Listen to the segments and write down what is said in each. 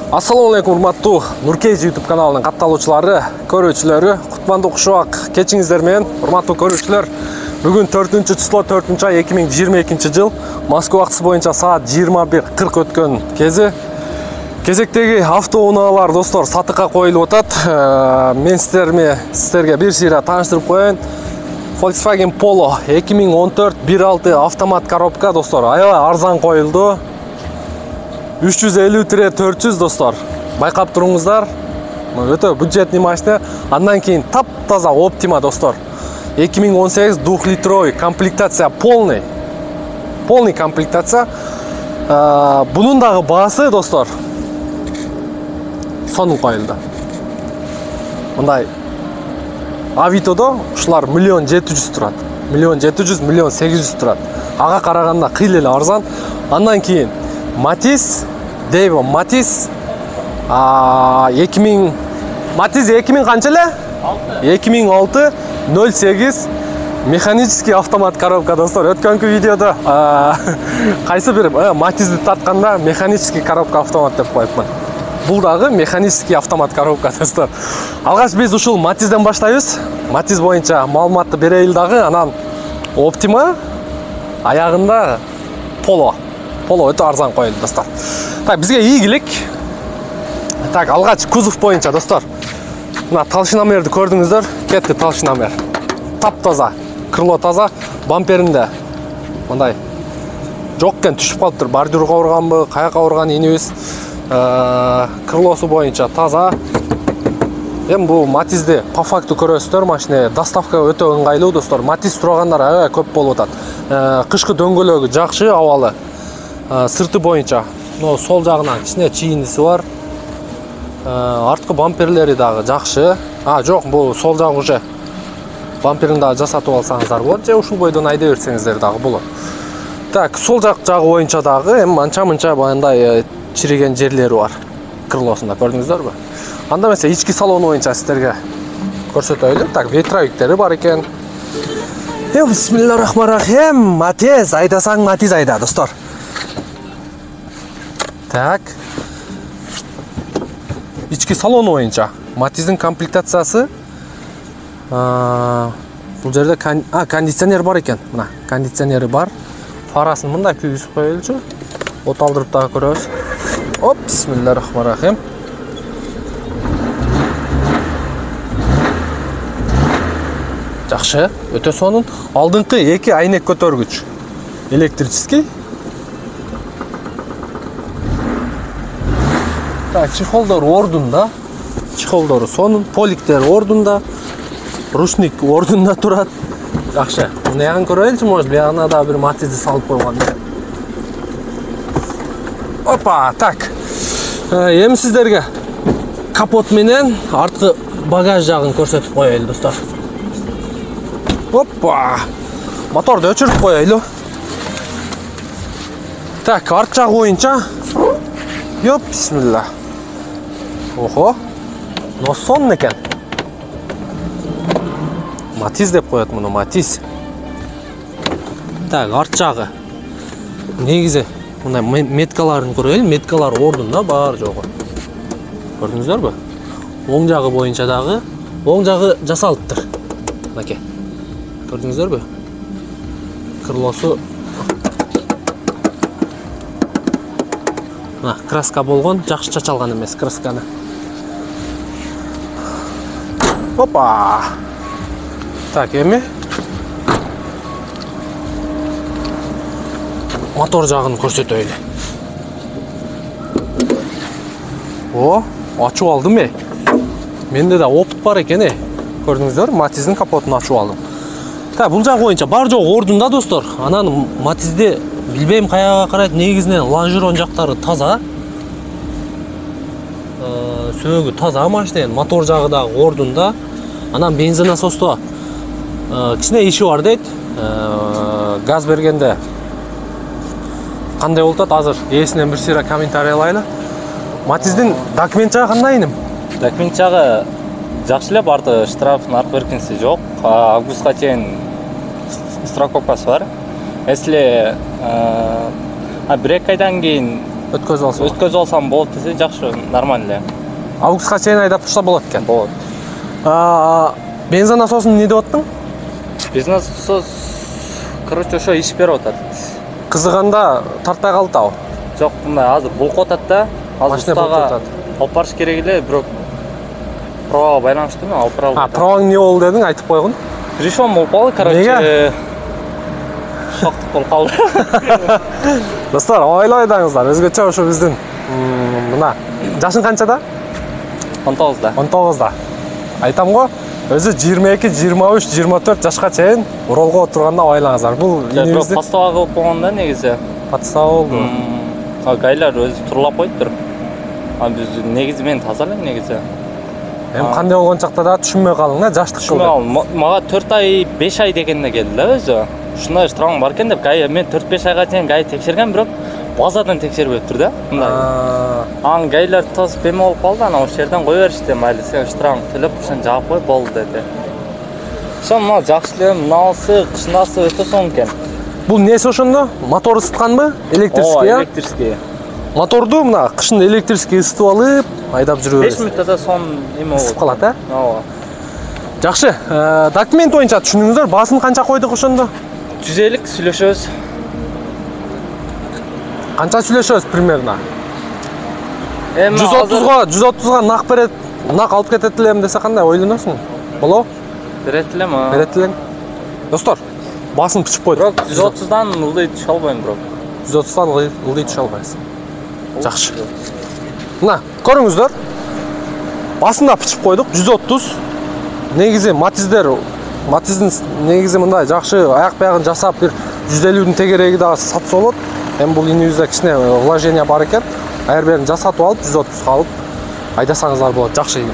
Assalamu alaikum урматтуу Нуркейж YouTube каналынын катталуучулары, көрүүчүлөрү, кутмандуу кушубак кечиңиздер менен. Урматтуу көрүүчүлөр, бүгүн 4-число 4-ай 2022 жыл Москва убактысы боюнча саат 21:40 өткөн кези. Кезектеги автоунаалар достор сатыкка коюлуп атат. Мен сиздерге бир сыйра тааныштырып коеюн. Volkswagen Polo 2014 1.6 автомат коробка достор, аябай арзан коюлду. 350-400 достор. Байкап туруңуздар. Өтө бюджетный машина. Андан кийин таптаза Optima достор. 2018 2-литровый комплектация полный комплектация. Бунун дагы баасы достор сонун коюлду. Мындай Авитодо ушулар 1.700.000 турат. 1.700-1.800.000 турат. Ага караганда кыйыл эле арзан. Андан кийин Matiz, Devo Matiz 2000 канча эле? 2006 08 механический автомат коробка достор. Өткөнкү видеодо кайсы бир Matizди тартканда механический коробка автомат деп коюпмун. Бул дагы механический автомат коробка достор. Алгач биз ушул Matizден баштайбыз. Matiz боюнча маалыматты берейин дагы, анан Optima, аягында Polo өтө арзан коюлду достор. Так, бизге ийгилик. Так, алгач кузов боюнча достор. Мына талшынамерди көрдүңүздөр. Кетти талшынамер. Таптаза, крыло таза, бамперинде мындай жок экен, түшүп калыптыр. Бордюрга урганбы, каяка урган энебиз. Крылосу боюнча таза. Эми бул Matizди по факту көрөсүздөр, машина доставка өтө ыңгайлуу достор. Matiz турагандар аябай көп болуп атат. Кышкы дөңгөлөгү жакшы, абалы. Сырты боюнча, сол жагынан кичине чийиндиси бар. Арткы бамперлери дагы жакшы. Жок, бул сол жагы уже бамперин дагы жасатып алсаңыздар болот, же ушул бойдон айдай берсеңиздер дагы болот. Так, сол жак жагы боюнча дагы эми анча-мынча мындай чириген жерлери бар. Крылосунда көрдүңүздөрбү? Анда эмесе ички салону боюнча сиздерге көрсөтөйлү. Так, ветровиктери бар экен. Бисмиллахиррахманиррахим. Matiz айдасаң Matiz айда достор. Так. Ички салону боюнча Matiz'in комплектациясы бул жерде кондиционер бар экен. Мына кондиционери бар. Фарасын мындай күйгүзүп коелучу. От алдырып дагы көрөбүз. Оп, бисмиллахиррахманиррахим. Жакшы, өтө сонун. Алдыңкы эки айнек көтөргүч электрический. Так, чехолдор ордунда. Чехолдору сонун, поликтер ордунда. Ручник ордунда турат. Жакшы. Муну ягын көрөйлүчү, может, бияна да бир Matizди салып койгон. Опа, так. Эми сиздерге капот менен арткы багаж жагын көрсөтүп коелу достор. Опа. Моторду өчүрүп коелу. Так, арт жагы боюнча. Ёп, бисмилла. Охо. Носон экен. Matiz деп коет муну, Matiz. Так, арт жагы. Негизи мындай меткаларын көрөлү. Меткалар ордунда бар жогу. Көрдүңүздөрбү? Оң жагы боюнча дагы, оң жагы жасалыптыр. Мынакей. Көрдүңүздөрбү? Крылосу краска болгон, жакшы чачалган эмес красканы. Опа. Так, эми мотор жагын көрсөтөйлү. Ачып алдым Менде да опыт бар экен Көрдүңүздөр, Matiz'in капотун ачып алдым. Так, бул жагы боюнча бар жок ордунда достор. Анан Matiz'ди билбейм каяга карайт, негизинен лонжерон жактары таза. Сөөгү таза машина, мотор жагы да ордунда. Анан бензин насосто кичине иши бар дейт. Газ бергенде кандай болот азыр ээсинен бир сыйра комментарий алайлы. Matiz'дин документ жагы кандай иним? Документ жагы жакшы эле, барды штраф нарк беркинси жок. Августка чейин страховкасы бар. Если 1-2 айдан кийин өткөзүп алсам. Өткөзүп алсам болот десе, жакшы, нормально эле. Августка чейин айдап турса болот экен. Болот. Бензин насосун не деп аттың? Бизнес короче ошо иш берип атат. Кызыганда тартпай калды ал. Жок, мындай азыр булкуп атат да. Азыр устага алып барыш керек эле, бирок провага байланыштуу алып бара албайт. Проваң не болду дедің, айтып койгун. Пришел болуп калды, короче. Шоктук болуп калды. Достор, ойлойдаңыздар, өзгөчө ошо биздин мына жашың канчада? 19да. 19да. Айтам го, өзү 22, 23, 24 жашка чейин ролго отурганда ойлаңыздар. Бул инебизди подстава кылып койгондо негизи. Подстава болду. Гайлар өзү турлап коюптур. Биз негизи мен таза элем негизи. Эми кандай болгон чакта да түшүнбөй калдың да, жаштык кылды. Мага 4 ай, 5 ай дегенде келди да өзү. Ушундай штраф бар экен деп, мен 4-5 айга чейин гай текшерген, бирок базадан текшербептир да. Мындай. Анын гайлар тосуп эме болуп калды, анан ошол жерден кое беришти, майли сен штраф төлөп, ошон жаап кой болду деди. Ошо мына жакшы эле, мынасы кышындасы өтө соң экен. Бул несі ошондо? Мотор ысытканбы? Электрический, а? Электрический. Моторду мына кышында электрический ысытып алып, айдап жүрө бересиз. 5 мүнөттө сон эме болот. Ысып калат, Ооба. Жакшы. Документ боюнча түшүндүңүздөр, баасын канча койдук ошондо? 150 сүйлөшөбүз. Канча сүйлөшөбүз примерно? 130га нак берет, нак алып кетет элем десе кандай ойлоносуң? Болобу? Берет элем. Берет элең. Достор, басын пичип койдук. Бирок 130дан ылдый түшө албайм, бирок. 130дан ылдый түшө албайсың. Жакшы. Мына, көрүңүздөр. Басында пичип койдук 130. Негизи Матиздин негизи мындай жакшы аяк биягын жасап бир 150дин тегереги дагы сатса болот. Эми бул инибизде кичине вложение бар экен. Аяр биягын жасатып алып 130 алып айдасаңыздар болот. Жакшы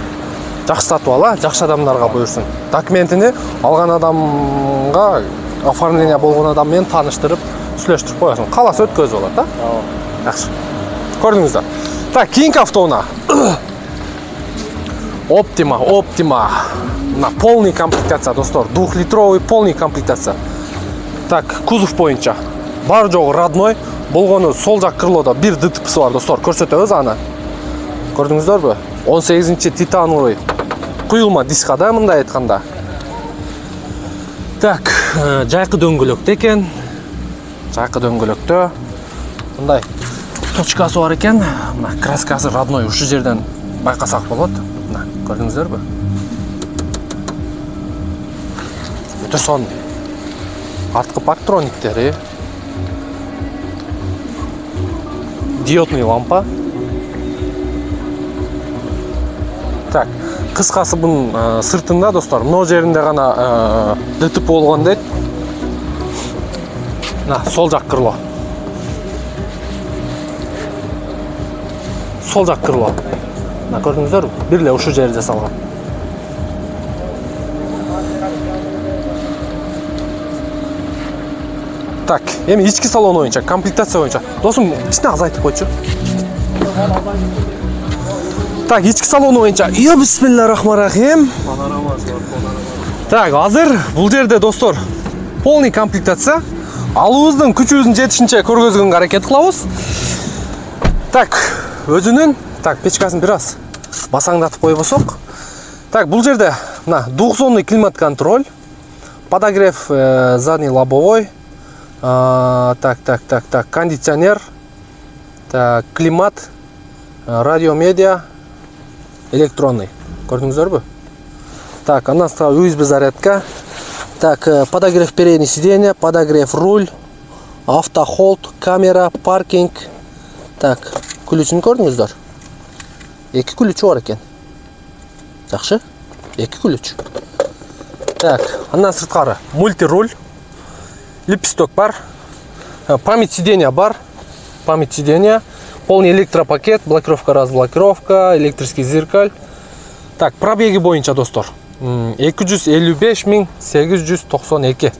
сатып ала, жакшы адамдарга буйрсун. Документини алган адамга оформление болгон адам менен тааныштырып, сүйлөштүрүп коесуң. Каласа өткөзүп алат, да? Ооба. Жакшы. Көрдүңүздөр. Так, кийинки автоунаа. Optima. На полный комплектация, достор. 2-литровый полный комплектация. Так, кузов боюнча. Бар жогу родной. Болгону сол жак крылоодо бир ДТП'си бар, достор. Көрсөтөбүз аны. Көрдүңүздөрбү? 18-чи титановый куюлма диска да, мындай айтканда. Так, жайкы дөңгөлөктө экен. Жайкы дөңгөлөктө мындай точкасы бар экен. Мына краскасы родной, ушул жерден байкасак болот. Мына, көрдүңүздөрбү? Өтө сонун. Арткы патрониктери. Диодный лампа. Так, кыскасы бунун сыртында, достор, мына жеринде гана ДТП болгон дейт. Мына сол жак крыло. Сол жак крыло. Мына көрдүңүздөрбү? Бир эле ушул жери жасалган. Так, эми ички салон боюнча, комплектация боюнча. Досум, кичине азайтып койчу. Так, ички салон боюнча. Бисмиллахиррахманиррахим. Так, азыр бул жерде, достор, полный комплектация. Алыбыздын күчүбүздүн жетишинче көргөзгөнгө аракет кылабыз. Так, өзүнүн, печкасын бир аз басаңдатып койбосок. Так, бул жерде мына двухзонный климат контроль, подогрев задний лобовой. Так, кондиционер, так, климат, радиомедиа, электронный. Көрдүңүздөрбү? Так, андан сырткары USB зарядка. Так, подогрев переднего сиденья, подогрев руль, автохолд, камера, паркинг. Так, ключүн көрдүңүздөр? 2 ключу бар экен. Жакшы? 2 ключ. Так, андан сырткары мультируль. Лепесток бар, память сиденья бар, полный электропакет, блокировка, разблокировка, электрический зеркаль. Так, пробеги боюнча, достор, 255.892.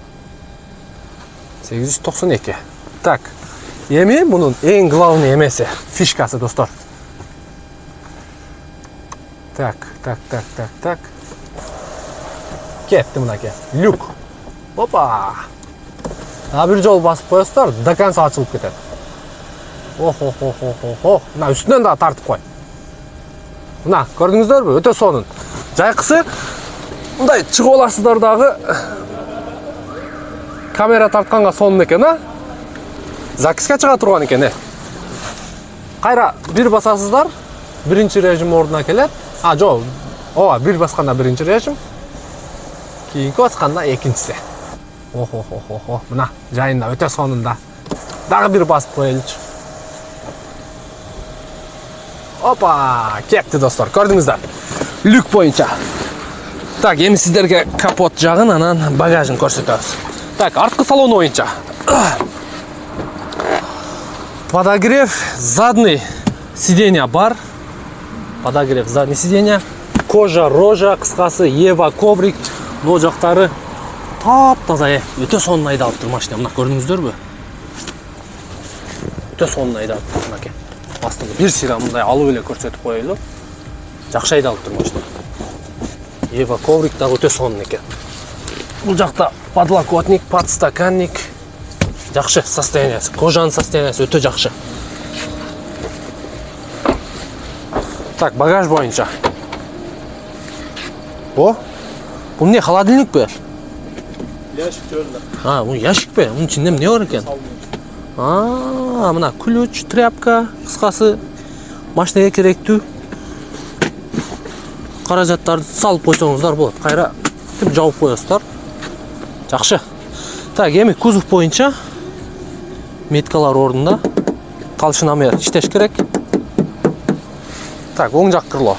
892. Так, эми мунун эң главный эмеси, фишкасы, достор. Так. Кетти мынаке. Люк. Опа! Бир жол басып коесуздар, до конца ачылып кетет. Мына үстінен да тартып қой. Мына, көрдіңіздер бі? Өте сонын. Жайқысы, мындай шығып аласыздар дағы камера тартқанға сонын екен, Закиске шыға тұрған екен, Қайра бір басасыздар, бірінші режим орнына келет. Жоқ, бір басқанда бірінші режим, кейінгі басқанда екіншісі. Мына, жайында өте сонында. Дағы бір басып қойылыш. Опа, кепті достар, көрдіңіздер. Люк бойынша. Так, еми сіздерге капот жағын, анан багажын көрсетеміз. Так, артқы салон ойынша. Подогрев задний сиденья бар. Подогрев задний сиденья. Кожа, рожа, қысқасы, Ева коврик. Бұл жақтары тап-таза, өте сонын айдалып тұр машина. Мына көрдіңіздер бі? Өте сонын айдалып тұр мәке. Астыңғы бір сира мұндай алып еле көрсетіп қойылы. Жақшы айдалып тұр машина. Ева коврик да өте сонын екен. Бұл жақта подлокотник, подстаканник. Жақшы состояниясы. Кожаның состояниясы өте жақшы. Так, багаж бойынша. Бұл не, холодильник бе? Ящик көрді. Бұл ящик бе? Оның ішінде не бар екен? Мына ключ, тряпка, қысқасы машинаға керекті қаражаттарды салып қойсаңыздар болады. Қайра жауып қоясыздар. Жақшы. Так, еми кузов бойынша меткалар орнында. Толщинамер іштеш керек. Так, оң жақ крыло.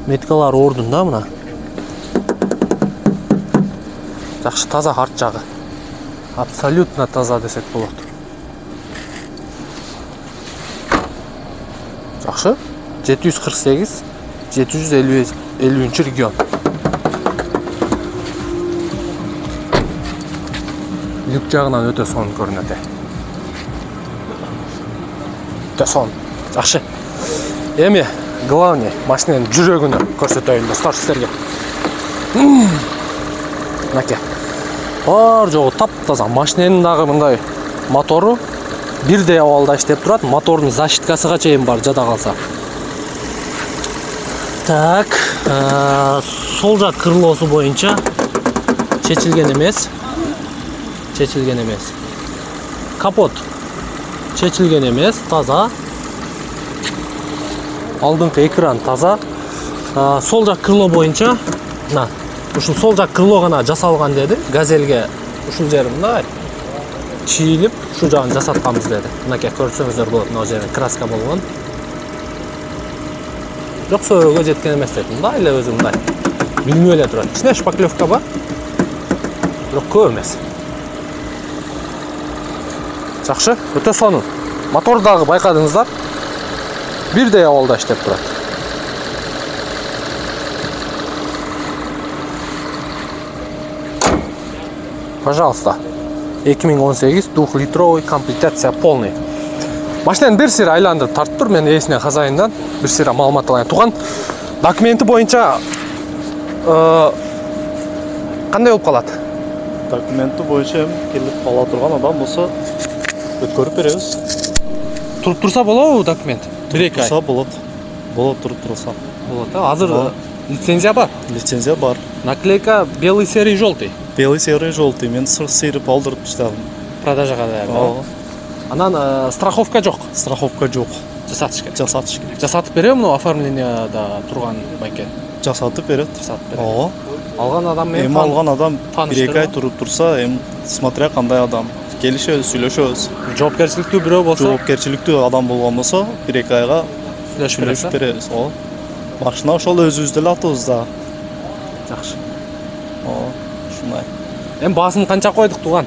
Меткалар орнында мына. Жақшы, таза арт жағы. Абсолютно таза десек болады. Жақшы. 748, 750 регион. Люк жағынан өте сон көрінеді. Өте сон. Жақшы. Еме, главный машинаның жүрегіні көрсетейін достар сіздерге. Мәке. Бар жоғы тап-таза. Машинаның дағы мындай моторы бірдей ауалда іштеп тұрады. Моторының защиткасыға чейін бар, жада қалса. Так, сол жақ крылосы бойынша чечілген емес. Капот чечілген емес, таза. Алдыңғы экран таза. Сол жақ крыло бойынша, сол жақ крыло ғана жасалған деді. Газельге ұшыл жерімді чиіліп, шу жағын жасатқамыз деді. Мұнаке көрсеңіздер болады, мына жерін краска болған. Жоқ, сөйге жеткен емес деді. Мұндай әлі өзі мұндай. Білмей әлі тұрады. Ішіне шпаклевка ба? Жоқ, көп емес. Жақшы, өте соның. Мотордағы байқадыңыздар. Бірдей ауалда іштеп тұрады. Пожалуйста. 2018 2-литровый комплектация полный. Машинаның бір сері айландырып тартып тұр. Мен есіне қазайындан бір сері малымат алайын. Туған документі бойынша қандай болып қалады? Документі бойынша келіп ала тұрған адам болса өткөріп береміз. Тұрып тұрса болады документ? Бір-екі ай? Тұрса болады. Болады, тұрып тұрса. Болады. Азыр лицензия бар? Лицензия бар. Наклейка белый, серый, желтый. Белый, серый, желтый. Мен сырып алдырып іштадым. Продажаға да. Анан страховка жоқ? Страховка жоқ. Жасатыш керек? Жасатыш керек. Жасатып берем, но оформленияда тұрған байкен? Жасатып береді. Алған адам мен алған адам бір-екі ай тұрып тұрса, смотря қандай адам. Келішөз, сүйлөшөз. Жауапкершілікті біреу болса? Жауапкершілікті адам болған болса, бір-екі айға сүйлөшіп береміз. Машина ошол өзүбүздө эле атабыз да. Жакшы. Ушундай. Баасын канча койдук туган?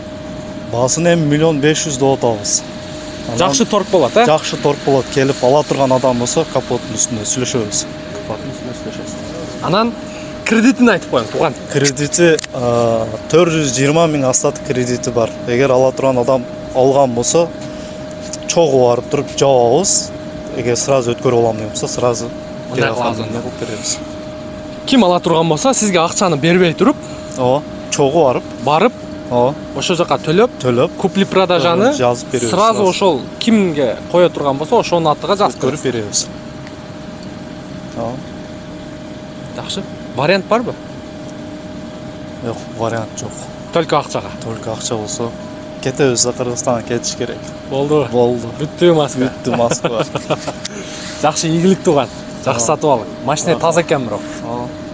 Баасын 1.500.000 деп атабыз. Жакшы торг болот, Жакшы торг болот. Келип ала турган адам болсо, капоттун үстүндө сүйлөшөбүз. Анан кредитин айтып коюң, туган. Кредити 420 000 астат кредити бар. Эгер ала турган адам алган болсо, чогуу барып туруп жабабыз. Эгер сразу өткөрүп алам деп болсо, сразу беребиз. Ким ала турган болсо, сизге акчаны бербей туруп, чогуу барып Ооба. Ошол жака төлөп, купли продажаны жазып беребиз. сразу ошол кимге кое турган болсо, ошонун атыга жазып көрүп беребиз. Ооба. Жакшы. Вариант барбы? Жок, вариант жок. Только акчага. Только акча болсо кетебиз, Кыргызстанга кетиш керек. Болду. Болду. Бүттү Москва. Бүттү Москва. Жакшы ийгилик туган. Жакшы сатып алып. Машина таза экен бирок.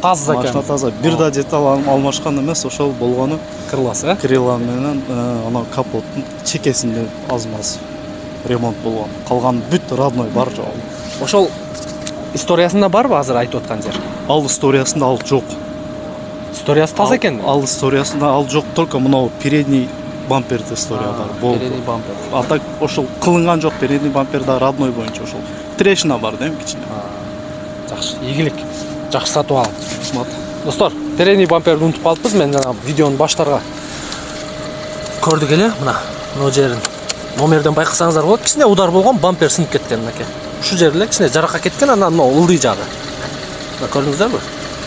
Таза экен. Машина таза. Бир да деталь алмашкан эмес, ошол болгону Крыласы, крила менен анан капоттун чекесинде аз-маз ремонт болгон. Калган бүт родной бар жок. Ошол историясында барбы азыр айтып аткан жер? Ал историясында ал жок. Историясы таза экен. Ал историясында ал жок, только мынау передний бамперде история бар. Болду. Передний бампер. А так ошол кылынган жок, передний бамперда родной боюнча ошол трещина бар да эми кичине. Жакшы, ийгилик. Жакшы сатып алып. Достор, передний бамперди унутуп калыппыз. Мен жана видеонун баштарга көрдүк эле, мына жерин номерден байкасаңыздар болот. Кичине удар болгон, бампер сынып кеткен мынакей. Ушул жер эле кичине жаракат кеткен, анан мына ылдый жагы. Мына көрдүңүздөрбү?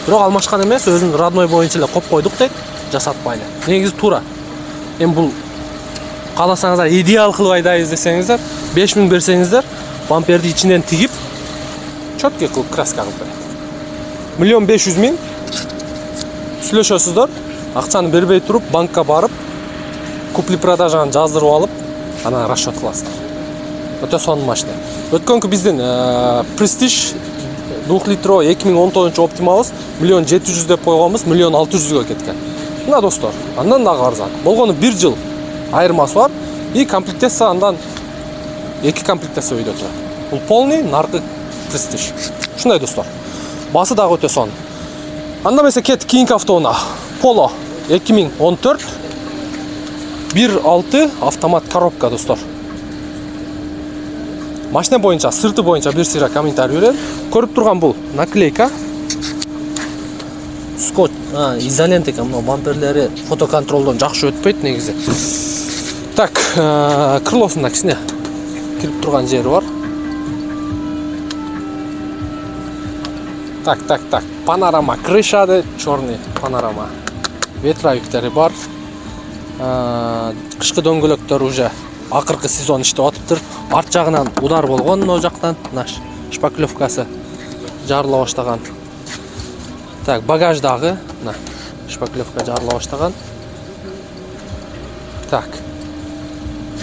Бирок алмашкан эмес, өзүнүн родной боюнча эле коюп койдук дейт, жасатпай эле. Негизи туура. Эми бул кааласаңыздар идеал кылып айдайбыз десеңиздер, 5000 берсеңиздер, бамперди ичинен тигип, чөткөй кылып краска кылып берет. 1 500 000 сүйлөшөсүздөр, акчаны бербей туруп, банкка барып, купли-продажаны жаздырып алып, анан расчет кыласыздар. Өтө сонун машина. Өткөнкү биздин Prestige 2 литровый 2019 оптимабыз 1 700 000 деп койгонбуз, 1 600 000 кеткен. Мына достор, андан дагы арзан. Болгону 1 жыл айырмасы бар. И комплектация андан 2 комплектация үйдө турат. Бул полный наркы Prestige. Ушундай достор. Басы дагы өтө сонун. Анда эмесе кет кийинки автоуна. Polo 2014 1.6 автомат коробка достор. Машина боюнча, сырты боюнча бир сыйра комментарий берем. Көрүп турган бул наклейка. Скотч, изолента экен, мына бамперлери фотоконтролдон жакшы өтпөйт негизи. Так, крылосунда кичине кирип турган жери бар. Так. Панорама крыша де, черный панорама. Ветровиктери бар. Кышкы дөңгөлөктөр уже акыркы сезон иштеп атыптыр. Арт жагынан удар болгон, мына жактан наш шпаклевкасы жарыла баштаган. Так, багаждагы, мына шпаклевка жарыла баштаган. Так.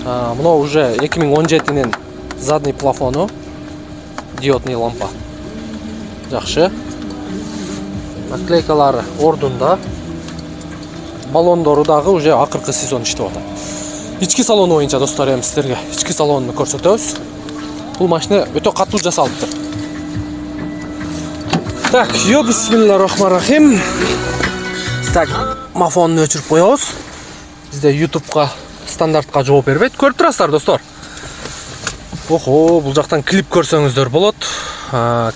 Мына уже 2017-нин задний плафону, диодный лампа. Жакшы. Наклейкалары ордунда. Баллондору дагы уже акыркы сезон иштеп атат. Ички салону боюнча достор, эми сиздерге ички салонуну көрсөтөбүз. Бул машина өтө катуу жасалыптыр. Так, бисмиллахиррахманиррахим. Так, мафонду өчүрүп коебуз. Бизде YouTube'га стандартка жооп бербейт. Көрүп турасыздар достор. Охо, бул жактан клип көрсөңүздөр болот.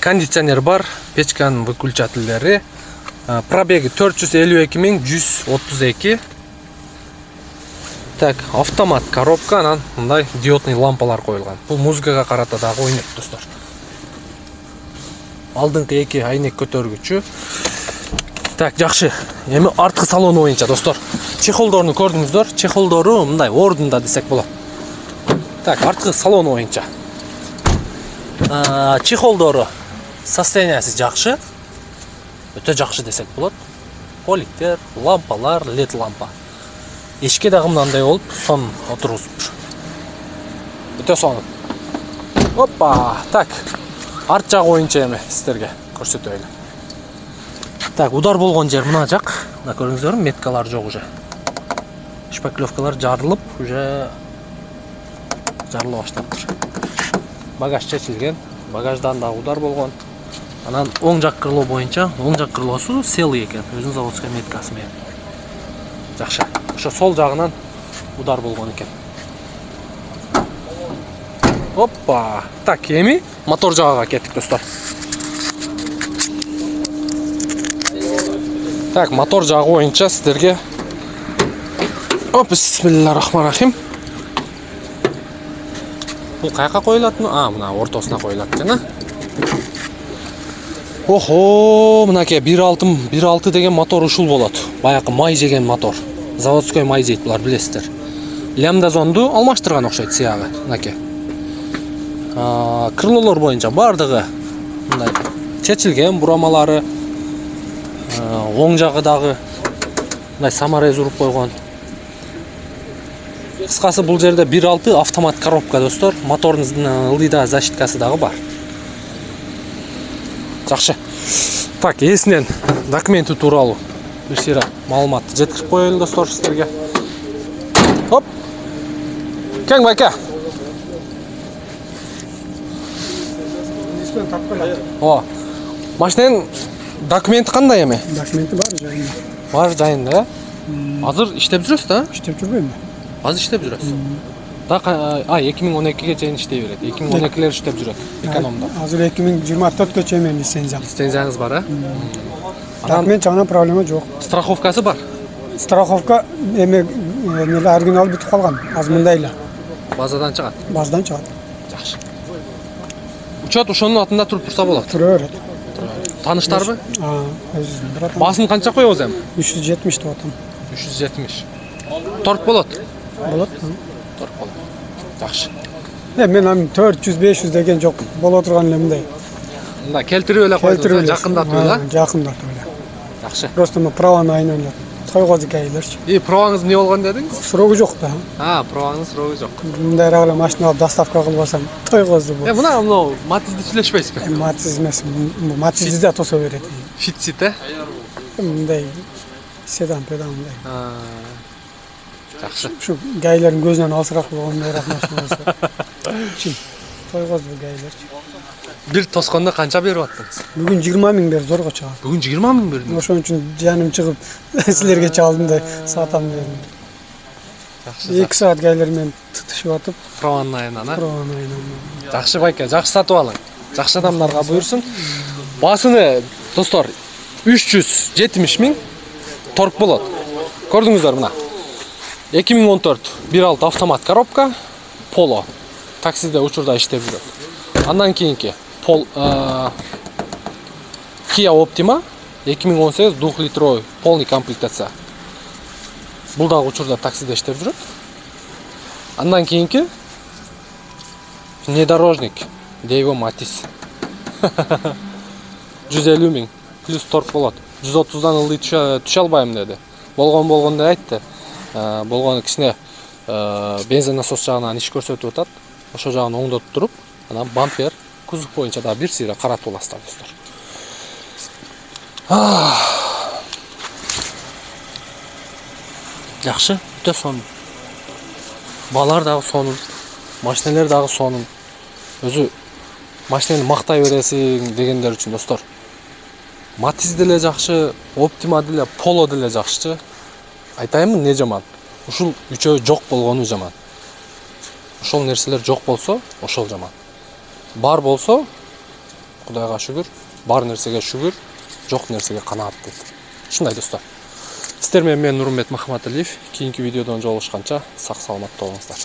Кондиционер бар, печканын выключательдери. Пробеги 452 132. Так, автомат коробка, анан мындай диодный лампалар коюлган. Бул музыкага карата дагы ойнойт достор. Алдыңкы 2 айнек көтөргүчү. Так, жакшы. Эми арткы салону боюнча достор. Чехолдорун көрдүңүздөр. Чехолдору мындай ордунда десек болот. Так, арткы салону боюнча. Чехолдору состояниясы жакшы. Өтө жакшы десек болот. Поликтер, лампалар, LED лампа. Эшикке дагы мындай болуп, сон отургузуп. Өтө сонун. Опа, так. Арт жагы боюнча эми сиздерге көрсөтөйлү. Так, удар болгон жер мына жак. Мына көрүңүздөр, меткалар жок уже. Шпаклевкалар жарылып, уже жарыла баштаптыр. Багаж чечилген, багаждан да удар болгон. Анан оң жак крыло боюнча, оң жак крылосу целый экен, өзүнүн заводской меткасы менен. Жакшы. Ошо сол жагынан удар болгон экен. Опа! Так, эми мотор жагыга кеттик достор. Так, мотор жагы боюнча сиздерге бисмиллахиррахманиррахим. Бул каяка коюлат? Мына ортосуна коюлат экен, Охо, мынакей 1.6 деген мотор ушул болот. Баягы май жеген мотор. Заводской май жейт, булар билесиздер. Лямдазонду алмаштырган окшойт сыягы, мынакей. Крылолор боюнча бардыгы мындай чечилген, бурамалары, оң жагы дагы мындай саморез уруп койгон. Кыскасы бул жерде 1.6 автомат коробка достор, моторунун ылдыйда защиткасы дагы бар. Жакшы. Так, эсинен документи тууралуу бир сыйра маалыматты жеткирип коелу достор сиздерге. Хоп. Кең байка. О, машинанын документи кандай эми? Документи бар жайында. Бар жайында. Азыр иштеп жүрөсүз да? Иштеп жүрбөйм. Азыр иштеп жүрөсүз. Да 2012ге чейин иштей берет. 2012лер иштеп жүрөт экономдо. Азыр 2024 чейин лицензиям. Лицензияңыз бар, а? Документ жагынан проблема жок. Страховкасы бар. Страховка эме оригинал бүтүп калган. Азыр мындай эле. Базадан чыгат. Баздан чыгат. Жакшы. Учет ошонун атында туруп турса болот. Тура берет. Тааныштарбы? Өзү братан. Баасын канча коебуз эми? 370 деп атам. 370. Торг болот. Болот. Торг болот. Жакшы. Мен ам 400-500 деген жок. Боло турган эле мындай. Мында келтирип эле койдуңуз, жакындатып эле. Жакындатып эле. Жакшы. Просто мы праваны айнан тойгоз кайлерчи. Пробаңыз эмне болгон дедиңиз? Сурогу жок да. Пробаңыз сурогу жок. Мындайраак эле машина алып доставка кылбасам тойгозду бул. Мына Матизди сүйлөшпөйсүзбү? Матиз эмес. Матизди да тосо берет. Фитсит, э? Мындай седан педан мындай. Жакшы. Şu gayların gözünden alsırak bulunmayarak машинасы. Чын. Тойгоз бул gaylar. Бир тоскондо канча берип аттыңыз? Бүгүн 20 000 бер зорго чыгат. Бүгүн 20 000 бердиңиз. Ошон үчүн жаным чыгып силерге чалдым да сатам дедим. Жакшы. 2 саат gaylar менен тытышып атып, Праваны айынан, а? праваны айнан. Жакшы байка, жакшы сатып алың. Жакшы адамдарга буйрсун. Басыны достор 370 000 торг болот. Көрдүңүздөр мына. 2014 1.6 автомат коробка Polo. Таксиде учурда иштеп жүрөт. Андан кийинки Kia Optima 2018 2-литровый полный комплектация. Бул дагы учурда таксиде иштеп жүрөт. Андан кийинки внедорожник Daewoo Matiz. 150 000 плюс торг болот. 130дан ылдый түшө албайм деди. Болгон деп айтты. Болгону кичине бензин насос жагынан иш көрсөтүп атат. Ошо жагын оңдотуп туруп, анан бампер, кузов боюнча да бир сыйра каратып аласыздар достор. Жакшы, өтө сонун. Балар дагы сонун, машиналар дагы сонун. Өзү машинаны мактай бересиң дегендер үчүн достор. Матиз деле жакшы, Optima деле, Polo деле жакшы. Айтайынбы, не жаман? Ушул үчөө жок болгону жаман. Ошол нерселер жок болсо, ошол жаман. Бар болсо, Кудайга шүгүр, бар нерсеге шүгүр, жок нерсеге канаат дейт. Ушундай достор. Сиздер менен мен Нурмбет Махматалиев. Кийинки видеодон жолугушканча сак саламатта болуңуздар.